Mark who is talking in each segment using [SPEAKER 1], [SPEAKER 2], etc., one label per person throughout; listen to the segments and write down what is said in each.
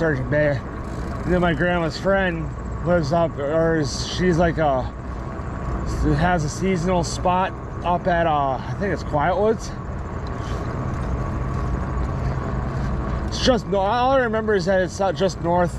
[SPEAKER 1] Sturgeon Bay. And then my grandma's friend lives up, or she's like has a seasonal spot up at I think it's Quiet Woods. It's just, all I remember is that it's just north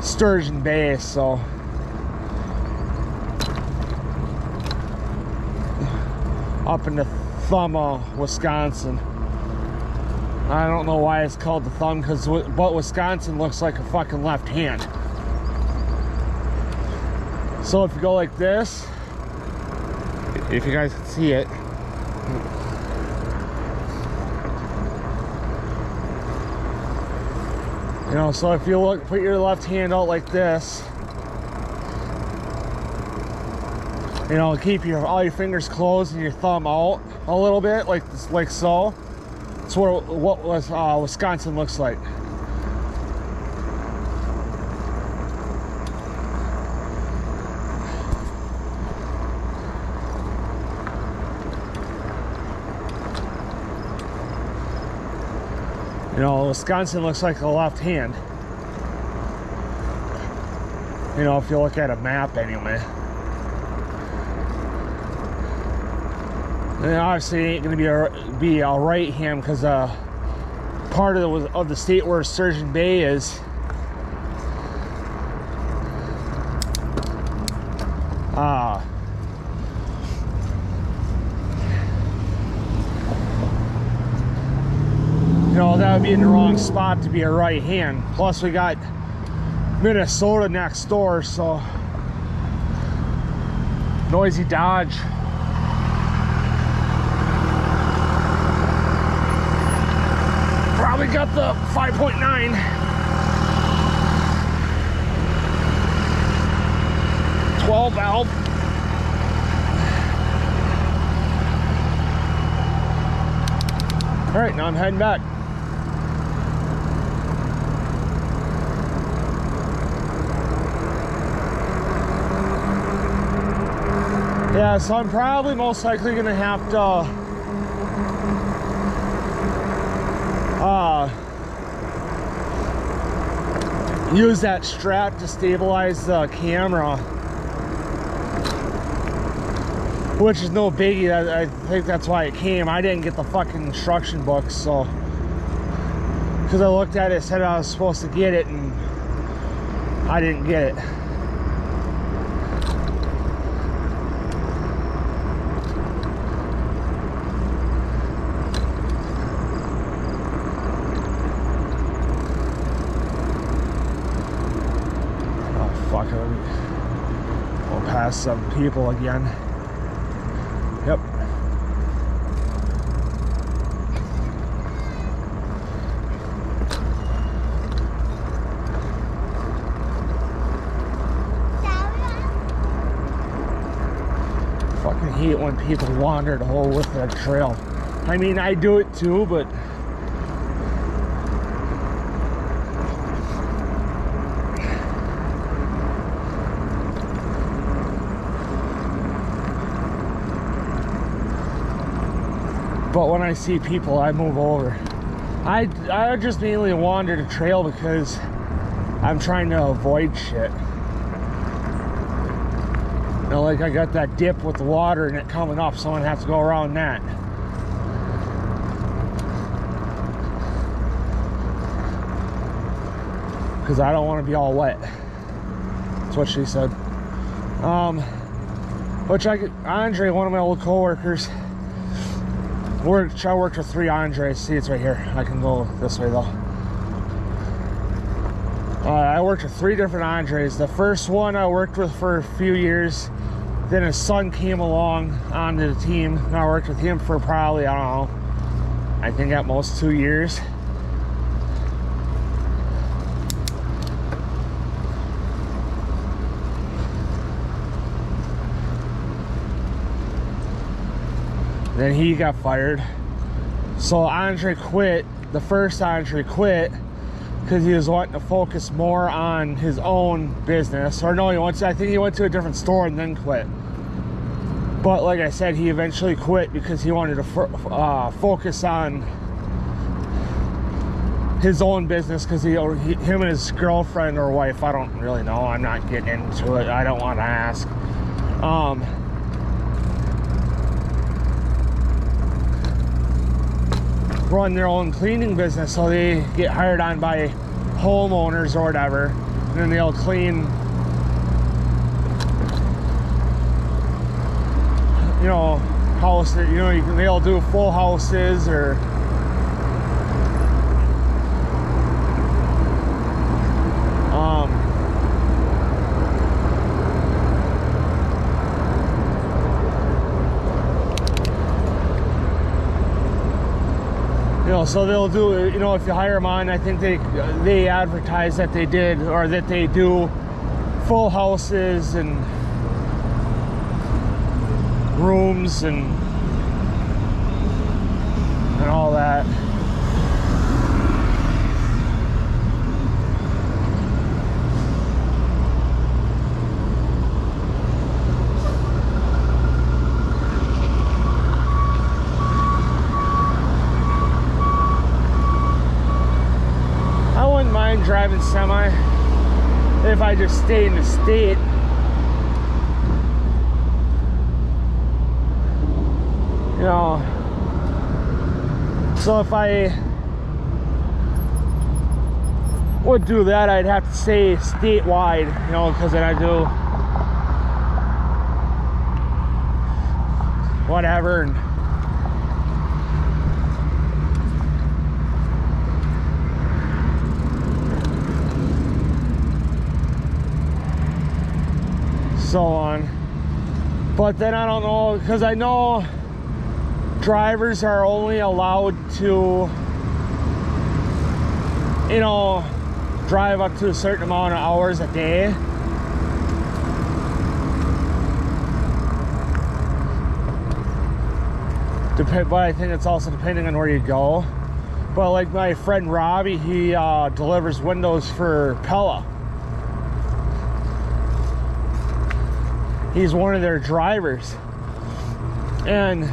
[SPEAKER 1] Sturgeon Bay, so up in the Thumb, Wisconsin. I don't know why it's called the Thumb, but Wisconsin looks like a fucking left hand. So if you go like this, if you guys can see it, you know, so if you look, put your left hand out like this, you know, keep all your fingers closed and your thumb out a little bit, like this, like so. That's what Wisconsin looks like. You know, Wisconsin looks like a left hand. You know, if you look at a map anyway. And obviously it ain't gonna be a right hand, because part of the state where Sturgeon Bay is you know, that would be in the wrong spot to be a right hand. Plus we got Minnesota next door, so Noisy Dodge. Probably got the 5.9. Valve. All right, now I'm heading back. Yeah, so I'm probably most likely gonna have to use that strap to stabilize the camera, which is no biggie. I think that's why it came. I didn't get the fucking instruction book, so because I looked at it, said I was supposed to get it, and I didn't get it. We'll pass some people again. Yep. Fucking hate when people wander the whole width of the trail. I mean, I do it too, but when I see people, I move over. I just mainly wander the trail because I'm trying to avoid shit. You know, like I got that dip with the water and it coming up, so I'm gonna have to go around that. Because I don't want to be all wet. That's what she said. Which Andre, one of my old co-workers, I worked with 3 Andres. See, it's right here. I can go this way though. I worked with 3 different Andres. The first one I worked with for a few years. Then his son came along onto the team, and I worked with him for probably, I don't know, I think at most 2 years. Then he got fired. So Andre quit. The first Andre quit because he was wanting to focus more on his own business. Or no, I think he went to a different store and then quit. But like I said, he eventually quit because he wanted to focus on his own business because him and his girlfriend or wife, I don't really know. I'm not getting into it. I don't want to ask. Run their own cleaning business, so they get hired on by homeowners or whatever, and then they'll clean, you know, houses. You know, they'll do full houses or you know, so they'll do, you know, if you hire them on, I think they advertise that they did, or that they do full houses and rooms and all that. Driving semi if I just stay in the state. You know, so if I would do that, I'd have to stay statewide, you know, because then I do whatever. And so on. But then I don't know, because I know drivers are only allowed to, you know, drive up to a certain amount of hours a day. But I think it's also depending on where you go. But like my friend Robbie, he delivers windows for Pella. He's one of their drivers, and I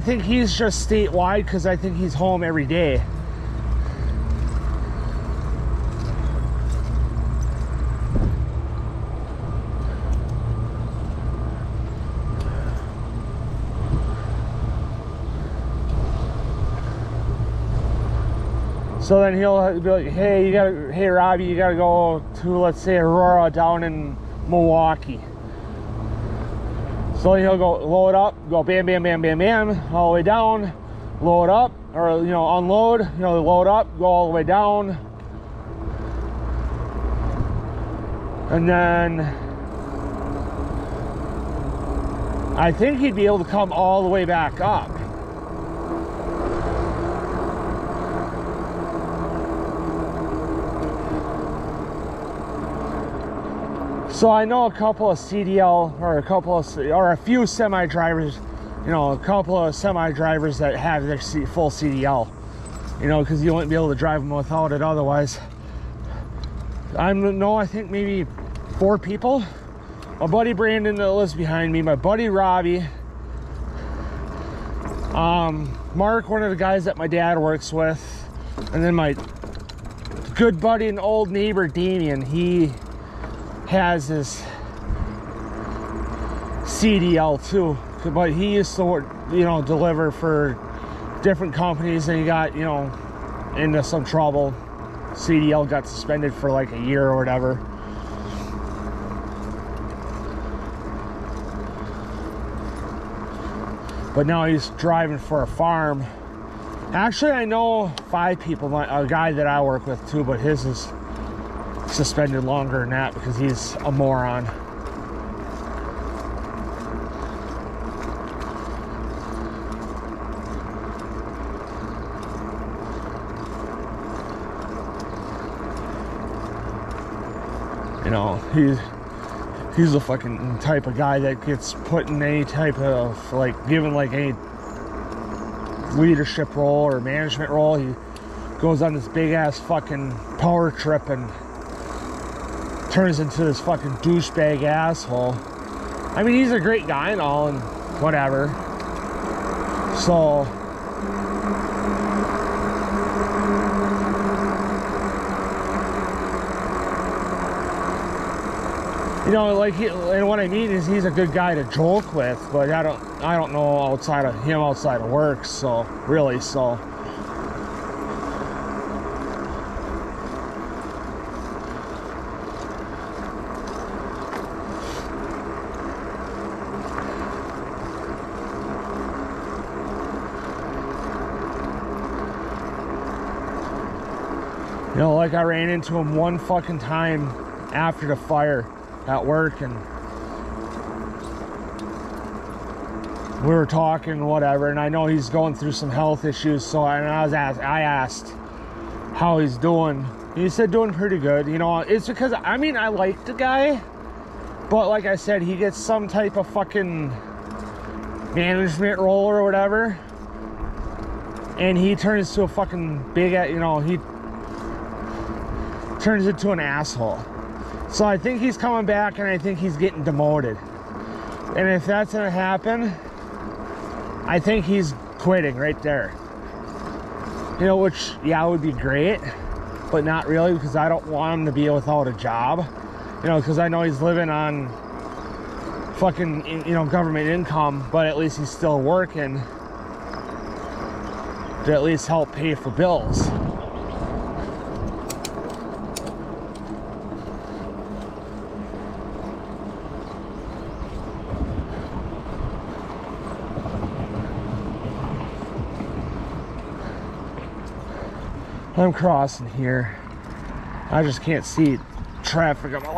[SPEAKER 1] think he's just statewide, because I think he's home every day. So then he'll be like, hey Robbie, you gotta go to, let's say, Aurora down in Milwaukee. So he'll go load up, go bam, bam, bam, bam, bam, all the way down, load up, or, you know, unload, you know, load up, go all the way down. And then I think he'd be able to come all the way back up. So I know a couple of CDL, or a few semi drivers, you know, a couple of semi drivers that have their full CDL, you know, because you wouldn't be able to drive them without it otherwise. I think maybe 4 people. My buddy Brandon that lives behind me, my buddy Robbie, Mark, one of the guys that my dad works with, and then my good buddy and old neighbor Damien. He has his CDL too, but he used to work, you know, deliver for different companies, and he got, you know, into some trouble. CDL got suspended for like a year or whatever. But now he's driving for a farm. Actually, I know 5 people, a guy that I work with too, but his is suspended longer than that because he's a moron. You know, he's the fucking type of guy that gets put in any type of, like, given like any leadership role or management role. He goes on this big ass fucking power trip and turns into this fucking douchebag asshole. I mean, he's a great guy and all, and whatever. So You know, like, and what I mean is he's a good guy to joke with, but I don't know outside of him, outside of work, so, really, so. You know, like I ran into him one fucking time after the fire at work, and we were talking, whatever, and I know he's going through some health issues, so I asked how he's doing. He said doing pretty good. You know, it's because, I mean, I like the guy, but like I said, he gets some type of fucking management role or whatever, and he turns to a fucking big, you know, he turns into an asshole. So I think he's coming back, and I think he's getting demoted. And if that's gonna happen, I think he's quitting right there. You know, which, yeah, would be great, but not really, because I don't want him to be without a job. You know, because I know he's living on fucking, you know, government income, but at least he's still working to at least help pay for bills. I'm crossing here. I just can't see traffic on my left.